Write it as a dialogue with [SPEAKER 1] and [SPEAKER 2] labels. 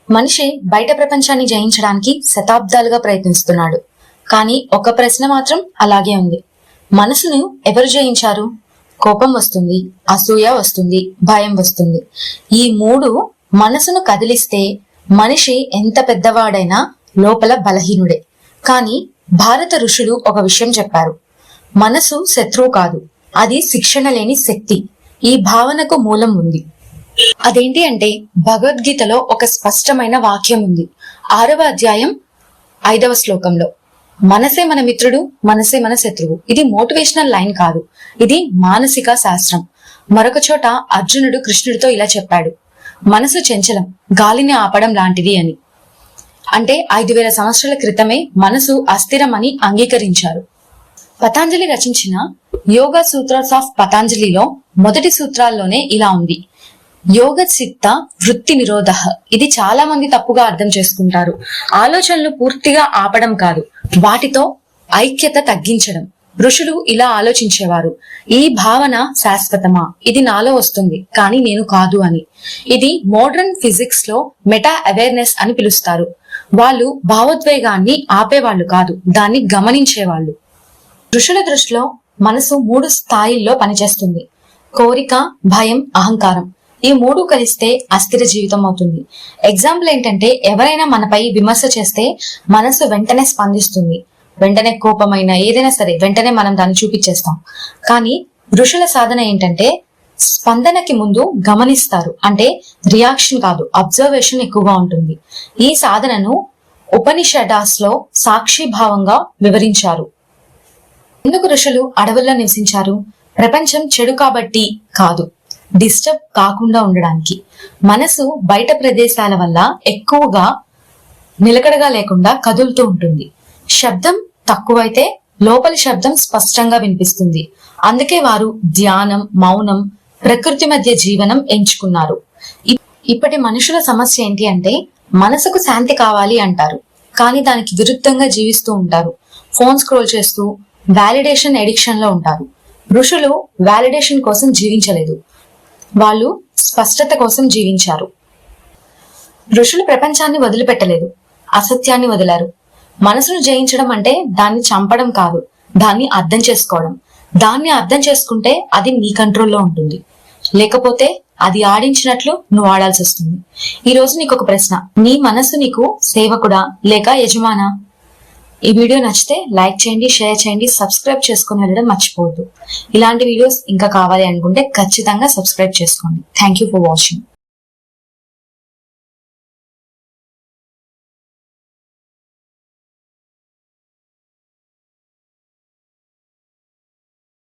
[SPEAKER 1] మనిషి బయట ప్రపంచాన్ని జయించడానికి శతాబ్దాలుగా ప్రయత్నిస్తున్నాడు. కానీ ఒక ప్రశ్న మాత్రం అలాగే ఉంది. మనసును ఎవరు జయించారు? కోపం వస్తుంది, అసూయ వస్తుంది, భయం వస్తుంది. ఈ మూడు మనసును కదిలిస్తే మనిషి ఎంత పెద్దవాడైనా లోపల బలహీనుడే. కానీ భారత ఋషులు ఒక విషయం చెప్పారు. మనసు శత్రువు కాదు, అది శిక్షణ లేని శక్తి. ఈ భావనకు మూలం ఉంది. అదేంటి అంటే భగవద్గీతలో ఒక స్పష్టమైన వాక్యం ఉంది. 6వ అధ్యాయం 5వ శ్లోకంలో, మనసే మన మిత్రుడు, మనసే మన శత్రువు. ఇది మోటివేషనల్ లైన్ కాదు, ఇది మానసిక శాస్త్రం. మరొక చోట అర్జునుడు కృష్ణుడితో ఇలా చెప్పాడు, మనసు చంచలం, గాలిని ఆపడం లాంటిది అని. అంటే 5000 సంవత్సరాల క్రితమే మనసు అస్థిరమని అంగీకరించారు. పతాంజలి రచించిన యోగా సూత్రాస్ ఆఫ్ పతాంజలిలో మొదటి సూత్రాల్లోనే ఇలా ఉంది, యోగ చిత్త వృత్తి నిరోధ. ఇది చాలా మంది తప్పుగా అర్థం చేసుకుంటారు. ఆలోచనలు పూర్తిగా ఆపడం కాదు, వాటితో ఐక్యత తగ్గించడం. ఋషులు ఇలా ఆలోచించేవారు, ఈ భావన శాశ్వతమా? ఇది నాలో వస్తుంది కానీ నేను కాదు అని. ఇది మోడర్న్ ఫిజిక్స్ లో మెటా అవేర్నెస్ అని పిలుస్తారు. వాళ్ళు భావోద్వేగాన్ని ఆపేవాళ్ళు కాదు, దాన్ని గమనించేవాళ్ళు. ఋషుల దృష్టిలో మనసు 3 స్థాయిల్లో పనిచేస్తుంది. కోరిక, భయం, అహంకారం. ఈ 3 కలిస్తే అస్థిర జీవితం అవుతుంది. ఎగ్జాంపుల్ ఏంటంటే, ఎవరైనా మనపై విమర్శ చేస్తే మనసు వెంటనే స్పందిస్తుంది. వెంటనే కోపమైన ఏదైనా సరే వెంటనే మనం దాన్ని చూపించేస్తాం. కానీ ఋషుల సాధన ఏంటంటే స్పందనకి ముందు గమనిస్తారు. అంటే రియాక్షన్ కాదు, అబ్జర్వేషన్ ఎక్కువగా ఉంటుంది. ఈ సాధనను ఉపనిషదాస్ లో సాక్షి భావంగా వివరించారు. ఎందుకు ఋషులు అడవుల్లో నివసించారు? ప్రపంచం చెడు కాబట్టి కాదు, డిస్టర్బ్ కాకుండా ఉండడానికి. మనసు బయట ప్రదేశాల వల్ల ఎక్కువగా నిలకడగా లేకుండా కదులుతూ ఉంటుంది. శబ్దం తక్కువైతే లోపలి శబ్దం స్పష్టంగా వినిపిస్తుంది. అందుకే వారు ధ్యానం, మౌనం, ప్రకృతి మధ్య జీవనం ఎంచుకున్నారు. ఇప్పటి మనుషుల సమస్య ఏంటి అంటే, మనసుకు శాంతి కావాలి అంటారు, కానీ దానికి విరుద్ధంగా జీవిస్తూ ఉంటారు. ఫోన్ స్క్రోల్ చేస్తూ వాలిడేషన్ ఎడిక్షన్ లో ఉంటారు. ఋషులు వాలిడేషన్ కోసం జీవించలేదు, వాళ్ళు స్పష్టత కోసం జీవించారు. ఋషులు ప్రపంచాన్ని వదిలిపెట్టలేదు, అసత్యాన్ని వదిలారు. మనసును జయించడం అంటే దాన్ని చంపడం కాదు, దాన్ని అర్థం చేసుకోవడం. దాన్ని అర్థం చేసుకుంటే అది నీ కంట్రోల్లో ఉంటుంది, లేకపోతే అది ఆడించినట్లు నువ్వు ఆడాల్సి వస్తుంది. ఈ రోజు నీకు ఒక ప్రశ్న, నీ మనసు నీకు సేవకుడా లేక యజమానా? ఈ వీడియో నచ్చితే లైక్ చేయండి, షేర్ చేయండి, సబ్స్క్రైబ్ చేసుకుని వెళ్ళడం మర్చిపోవద్దు. ఇలాంటి వీడియోస్ ఇంకా కావాలి అనుకుంటే ఖచ్చితంగా సబ్స్క్రైబ్ చేసుకోండి. Thank you for watching.